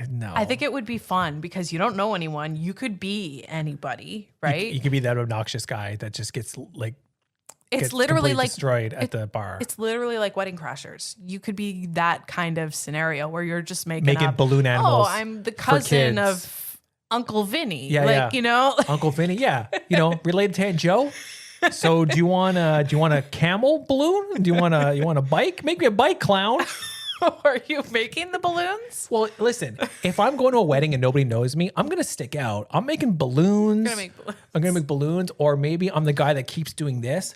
no. I think it would be fun because you don't know anyone. You could be anybody, right? You could be that obnoxious guy that just gets like, it's literally like destroyed at the bar. It's literally like Wedding Crashers. You could be that kind of scenario where you're just making up, balloon animals. Oh, I'm the cousin of Uncle Vinny. Yeah, you know, Uncle Vinny. Yeah, related to Aunt Joe. So do you want a camel balloon? Do you want a bike? Make me a bike, clown. Are you making the balloons? Well, listen, if I'm going to a wedding and nobody knows me, I'm going to stick out. I'm making balloons. I'm going to make balloons. Or maybe I'm the guy that keeps doing this.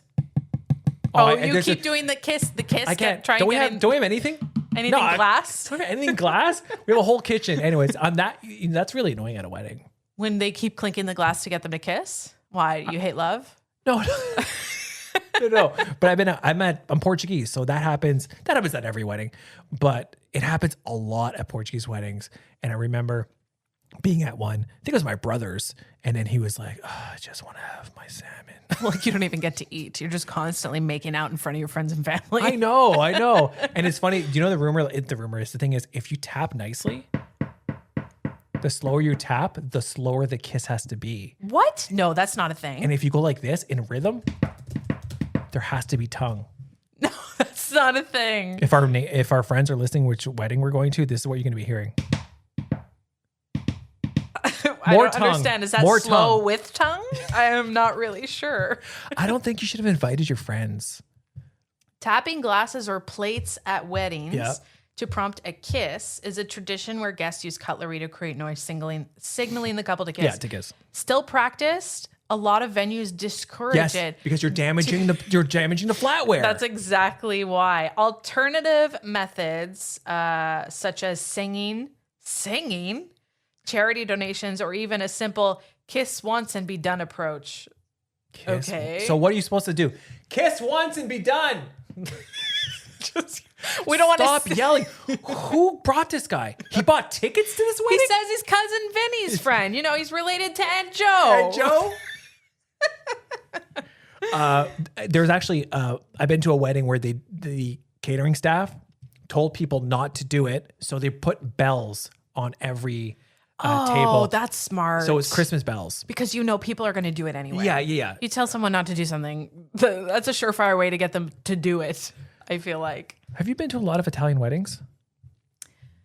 You keep doing the kiss. I can't. Don't we have anything? Anything glass? Don't we have anything glass? We have a whole kitchen. Anyways, that's really annoying at a wedding. When they keep clinking the glass to get them to kiss? Why? You hate love? No. No. But I'm Portuguese, so that happens at every wedding. But it happens a lot at Portuguese weddings. And I remember being at one, I think it was my brother's, and then he was like, I just want to have my salmon. Like you don't even get to eat. You're just constantly making out in front of your friends and family. I know. And it's funny. Do you know the rumor? The thing is, if you tap nicely, the slower you tap, the slower the kiss has to be. What? No, that's not a thing. And if you go like this in rhythm, there has to be tongue. No, that's not a thing. If our friends are listening, which wedding we're going to, this is what you're going to be hearing. I don't understand. Is that more slow tongue. with tongue? I am not really sure. I don't think you should have invited your friends. Tapping glasses or plates at weddings to prompt a kiss is a tradition where guests use cutlery to create noise, signaling the couple to kiss. Yeah, to kiss. Still practiced. A lot of venues discourage it because you're damaging the flatware. That's exactly why. Alternative methods, such as singing, charity donations, or even a simple kiss once and be done approach. Okay. So what are you supposed to do? Kiss once and be done. We don't want to stop yelling. Who brought this guy? He bought tickets to this wedding? He says his cousin Vinny's friend. He's related to Aunt Joe. There's actually I've been to a wedding where the catering staff told people not to do it, so they put bells on every table. Oh, that's smart. So it's Christmas bells. Because people are going to do it anyway. Yeah. You tell someone not to do something, that's a surefire way to get them to do it, I feel like. Have you been to a lot of Italian weddings?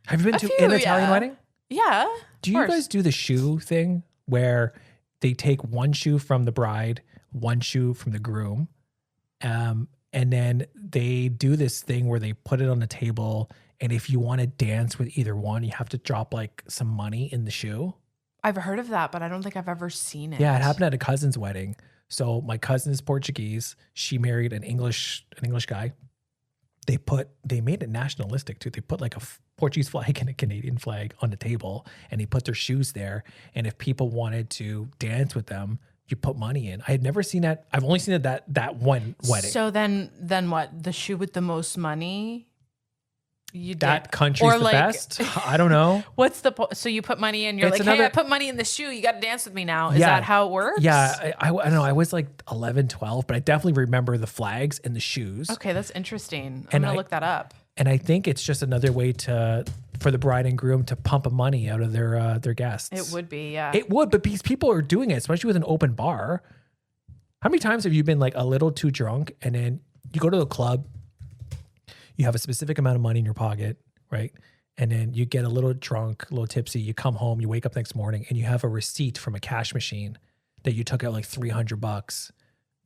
Have you been to an Italian wedding? Yeah. Do you guys do the shoe thing where they take one shoe from the bride, one shoe from the groom, and then they do this thing where they put it on the table, and if you want to dance with either one, you have to drop like some money in the shoe? I've heard of that, but I don't think I've ever seen it. Yeah, it happened at a cousin's wedding. So my cousin is Portuguese. She married an English guy. They made it nationalistic too. They put like a Portuguese flag and a Canadian flag on the table, and they put their shoes there. And if people wanted to dance with them, you put money in. I had never seen that. I've only seen it that one wedding. So then what? The shoe with the most money? That country's the best. I don't know. What's the so you put money in? You're hey, I put money in the shoe. You got to dance with me now. Is that how it works? Yeah, I don't know. I was like 11, 12, but I definitely remember the flags and the shoes. Okay, that's interesting. I'm gonna look that up. And I think it's just another way for the bride and groom to pump money out of their guests. It would be, yeah. It would, but these people are doing it, especially with an open bar. How many times have you been like a little too drunk and then you go to the club? You have a specific amount of money in your pocket, right? And then you get a little drunk, a little tipsy. You come home, you wake up next morning, and you have a receipt from a cash machine that you took out like $300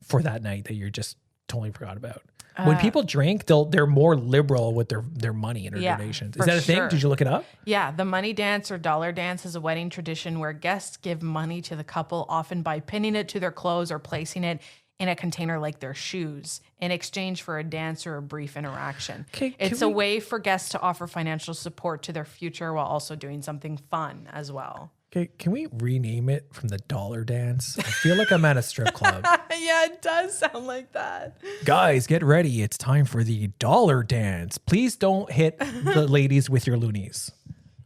for that night that you're just totally forgot about. When people drink, they're more liberal with their money and their donations. Is that a thing? Did you look it up? Yeah, the money dance or dollar dance is a wedding tradition where guests give money to the couple, often by pinning it to their clothes or placing it in a container like their shoes in exchange for a dance or a brief interaction. It's a way for guests to offer financial support to their future while also doing something fun as well. Okay, can we rename it from the dollar dance? I feel like I'm at a strip club. Yeah, it does sound like that. Guys, get ready. It's time for the dollar dance. Please don't hit the ladies with your loonies.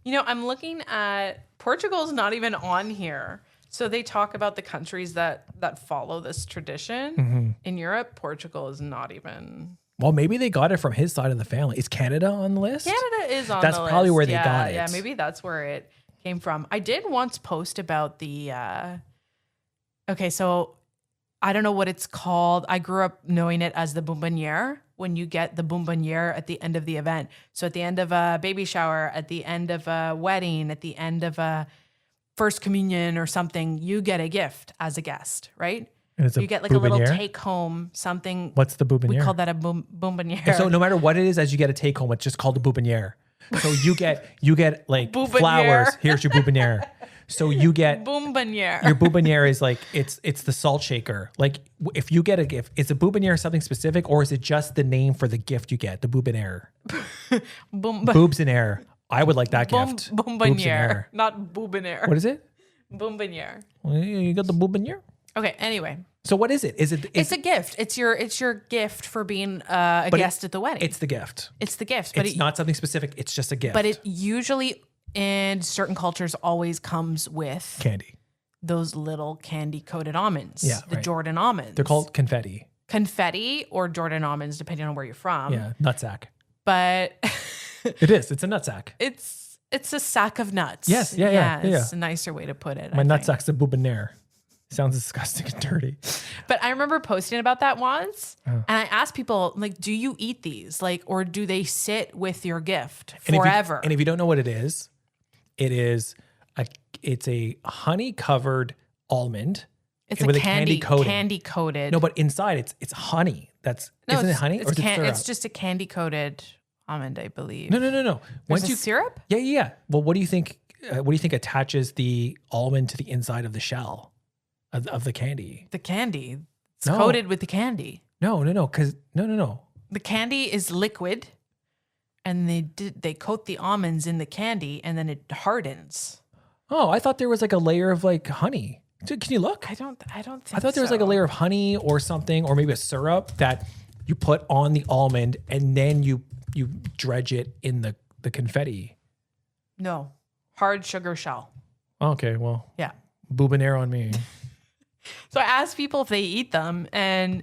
You know, I'm looking at Portugal's not even on here. So they talk about the countries that follow this tradition. In Europe, Portugal is not even. Well, maybe they got it from his side of the family. Is Canada on the list? Canada is on the list. That's probably where they got it. Yeah, maybe that's where it came from. I did once post about the. Okay, so I don't know what it's called. I grew up knowing it as the bomboniere. When you get the bomboniere at the end of the event. So at the end of a baby shower, at the end of a wedding, at the end of a first communion or something, you get a gift as a guest, right? And it's you get like a little take home something. What's the boubiniere? We call that a bomboniere. And so no matter what it is, as you get a take home, it's just called a boubiniere. So you get like flowers. Here's your boubiniere. So you get bomboniere. Your boubiniere is like it's the salt shaker. Like if you get a gift, is a boubiniere something specific, or is it just the name for the gift you get? The boubiniere. Boobs in air. I would like that gift. Bomboniere, not boubiniere. What is it? Bomboniere. Well, you got the boubiniere. Okay. Anyway. So what is it? It's a gift. It's your gift for being a guest at the wedding. It's the gift. It's the gift. But it's not something specific. It's just a gift. But it usually in certain cultures always comes with candy. Those little candy coated almonds. Yeah, the Jordan almonds. They're called confetti. Confetti or Jordan almonds, depending on where you're from. Yeah, nutsack. But it is. It's a nutsack. It's a sack of nuts. Yes. Yeah. It's a nicer way to put it. My nutsack's a boubiniere. Sounds disgusting and dirty. But I remember posting about that once, and I asked people, like, do you eat these? Like, or do they sit with your gift forever? And if you don't know what it is a honey covered almond. It's with a candy coating. Candy coated. No, but inside it's honey. Isn't it honey or is it syrup? It's just a candy coated almond, I believe. No. There's syrup? Yeah. Well, what do you think? Attaches the almond to the inside of the shell of the candy? The candy. It's coated with the candy. No. Because no. The candy is liquid, and they coat the almonds in the candy, and then it hardens. Oh, I thought there was like a layer of like honey. Can you look? I don't think I thought there was like a layer of honey or something, or maybe a syrup that you put on the almond and then you dredge it in the confetti. No. Hard sugar shell. Okay, well. Yeah. Boubiniere on me. So I asked people if they eat them, and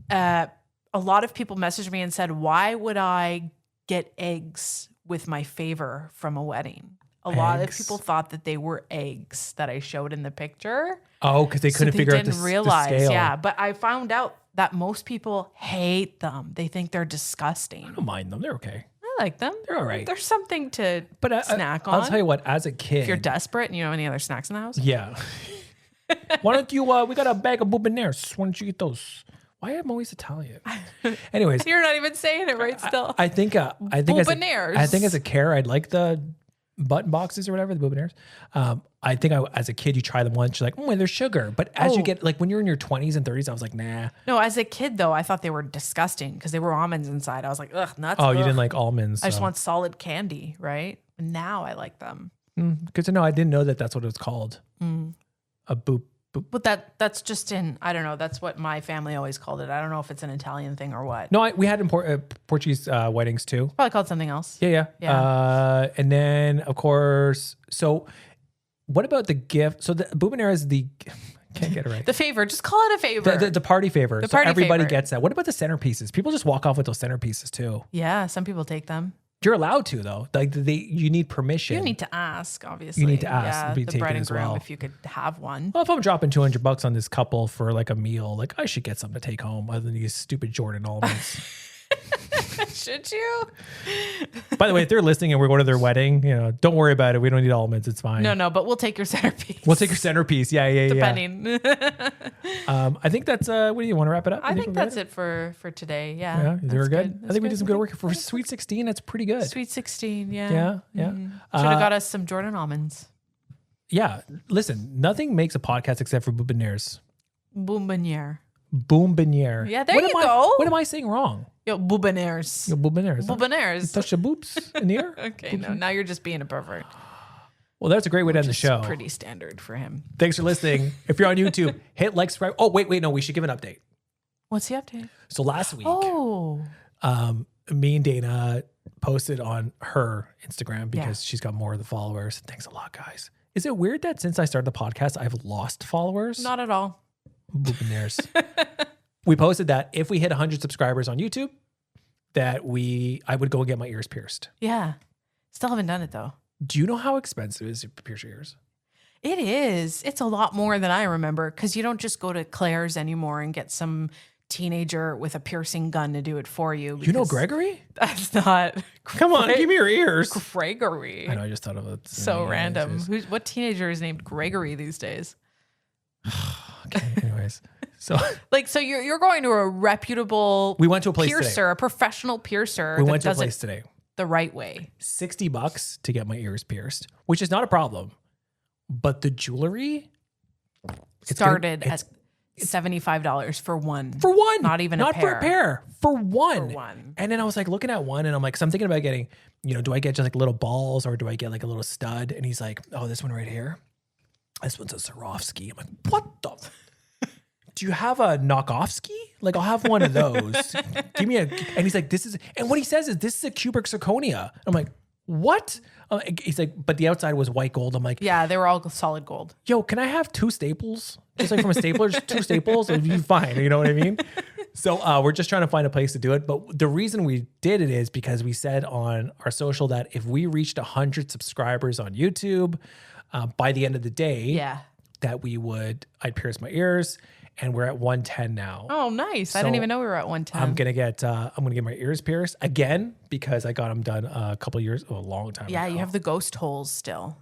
a lot of people messaged me and said, why would I get eggs with my favor from a wedding? A lot of people thought that they were eggs that I showed in the picture. Oh, because they couldn't figure out the scale. Yeah, but I found out that most people hate them. They think they're disgusting. I don't mind them. They're okay. I like them. They're all right. There's something to snack on. I'll tell you what, as a kid. If you're desperate and you don't have any other snacks in the house. Yeah. Why don't you, we got a bag of boubinières. Why don't you eat those? Why am I always Italian? Anyways. You're not even saying it right still. I think boubinières. I think as a care, I'd like the button boxes or whatever, the boubinières. I think as a kid, you try them once, you're like, there's sugar. But as you get, like when you're in your 20s and 30s, I was like, nah. No, as a kid though, I thought they were disgusting because they were almonds inside. I was like, ugh, nuts. Oh, you didn't like almonds. I just want solid candy, right? And now I like them. Good to know. I didn't know that that's what it was called. A boop. But that's just I don't know. That's what my family always called it. I don't know if it's an Italian thing or what. No, we had in Portuguese weddings too. Probably called something else. Yeah. And then of course, so what about the gift? So the boubiniere is can't get it right. The favor. Just call it a favor. The party favor. The party everybody favor. gets that. What about the centerpieces? People just walk off with those centerpieces too. Yeah, some people take them. You're allowed to though. Like you need permission. You need to ask, obviously. You need to ask to be the taken bride and as groom, well. if you could have one. Well, if I'm dropping $200 on this couple for like a meal, like I should get something to take home other than these stupid Jordan almonds. Should you? By the way, if they're listening and we're going to their wedding, don't worry about it. We don't need almonds. It's fine. No, but we'll take your centerpiece. We'll take your centerpiece. Yeah. Depending. I think that's, what do you want to wrap it up? I think that's it for today. Yeah. They were good. I think we did some good work for Sweet 16. That's pretty good. Sweet 16. Yeah. Yeah. Mm-hmm. Should have got us some Jordan almonds. Yeah. Listen, nothing makes a podcast except for boubinières. Bomboniere. Bomboniere. Yeah, there you go. What am I saying wrong? Yo, bombonières. Boubinières. Bombonières. You touch the boobs in the air? Okay, no, now you're just being a pervert. Well, that's a great way to end the show. Pretty standard for him. Thanks for listening. If you're on YouTube, hit like, subscribe. Oh, wait, no, we should give an update. What's the update? So last week, Oh, me and Dana posted on her Instagram because she's got more of the followers. Thanks a lot, guys. Is it weird that since I started the podcast, I've lost followers? not at all. Bombonieres. We posted that if we hit 100 subscribers on YouTube, that I would go and get my ears pierced. Yeah. Still haven't done it though. Do you know how expensive it is to pierce your ears? It is. It's a lot more than I remember because you don't just go to Claire's anymore and get some teenager with a piercing gun to do it for you. You know Gregory? That's not. Come on, give me your ears. Gregory. I know, I just thought of it. So random. What teenager is named Gregory these days? Okay, anyways. So you're going to a reputable we went to a place piercer, today. A professional piercer. We went to a place today. The right way. $60 to get my ears pierced, which is not a problem. But the jewelry started at $75 for one. For one. Not even not a pair. For a pair. For one. For one. And then I was like looking at one and I'm like, so I'm thinking about getting, do I get just like little balls or do I get like a little stud? And he's like, oh, this one right here. This one's a Swarovski. I'm like, what the? Do you have a knockoff ski? Like, I'll have one of those. Give me and he's like, and what he says is, this is a cubic zirconia. I'm like, what? He's like, but the outside was white gold. I'm like, yeah, they were all solid gold. Yo, can I have 2 staples? Just like from a stapler, just 2 staples, it'd be fine. You know what I mean? So we're just trying to find a place to do it. But the reason we did it is because we said on our social that if we reached 100 subscribers on YouTube by the end of the day, that I'd pierce my ears. And we're at 110 now. Oh, nice. So I didn't even know we were at 110. I'm gonna get my ears pierced again because I got them done a long time ago. Yeah, you have the ghost holes still.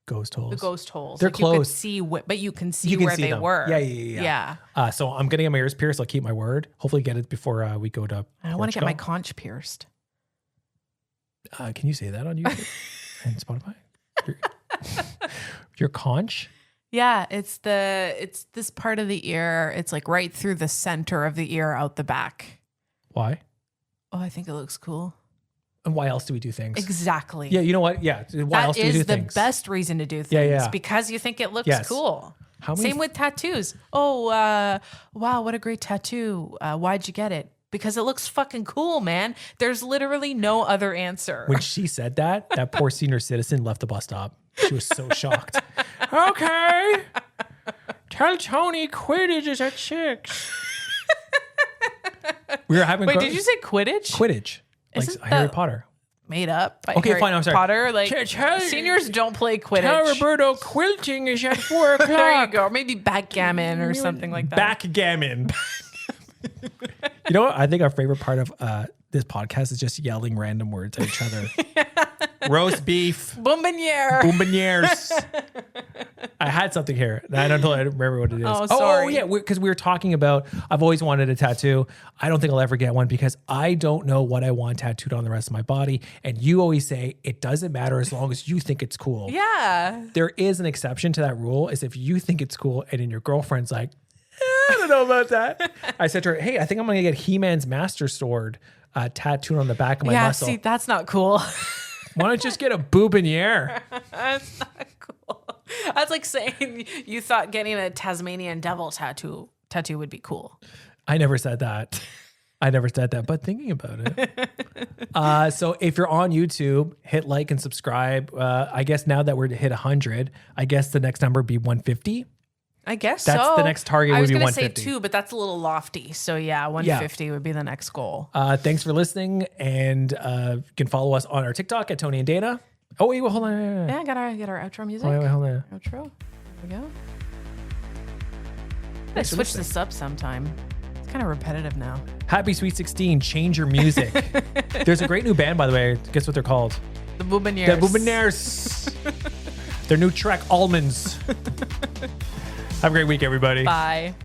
Ghost holes. The ghost holes. They're closed. But you can see where they were. Yeah. So I'm gonna get my ears pierced. I'll keep my word. Hopefully get it before we go to I want to get my conch pierced. Can you say that on YouTube and Spotify? Your conch? Yeah, it's this part of the ear. It's like right through the center of the ear out the back. Why? Oh, I think it looks cool. And why else do we do things? Exactly. Yeah, you know what? Yeah. Why else do we do things? That is the best reason to do things. Yeah. Because you think it looks cool. Same with tattoos. Oh, wow, what a great tattoo. Why'd you get it? Because it looks fucking cool, man. There's literally no other answer. When she said that poor senior citizen left the bus stop. She was so shocked. Okay. Tell Tony Quidditch is at 6. We were having. Wait, did you say Quidditch? Quidditch, like Harry Potter. Made up by Harry fine. I'm sorry. Potter. Like tell seniors don't play Quidditch. Tell Roberto quilting is at 4 o'clock. There you go. Maybe backgammon or something like that. Backgammon. You know what? I think our favorite part of this podcast is just yelling random words at each other. Roast beef. Bombonieres. I had something here. I don't remember what it is. Oh, sorry. Oh yeah, because we were talking about, I've always wanted a tattoo. I don't think I'll ever get one because I don't know what I want tattooed on the rest of my body. And you always say, it doesn't matter as long as you think it's cool. Yeah. There is an exception to that rule, is if you think it's cool and then your girlfriend's like, I don't know about that. I said to her, hey, I think I'm going to get He-Man's Master Sword tattooed on the back of my muscle. Yeah, see, that's not cool. Why don't you just get a boubiniere? That's not cool. That's like saying you thought getting a Tasmanian devil tattoo would be cool. I never said that. But thinking about it. So if you're on YouTube, hit like and subscribe. I guess now that we're to hit 100, I guess the next number would be 150. I guess that's so. The next target would be 150. I was going to say 2, but that's a little lofty. So yeah, 150 would be the next goal. Thanks for listening. And you can follow us on our TikTok at Tony and Dana. Oh, wait, hold on. Yeah, get our outro music. Wait, hold on. Outro. There we go. I switch this up sometime. It's kind of repetitive now. Happy Sweet 16. Change your music. There's a great new band, by the way. Guess what they're called? The Bombonieres. The Bombonieres. Their new track, Almonds. Have a great week, everybody. Bye.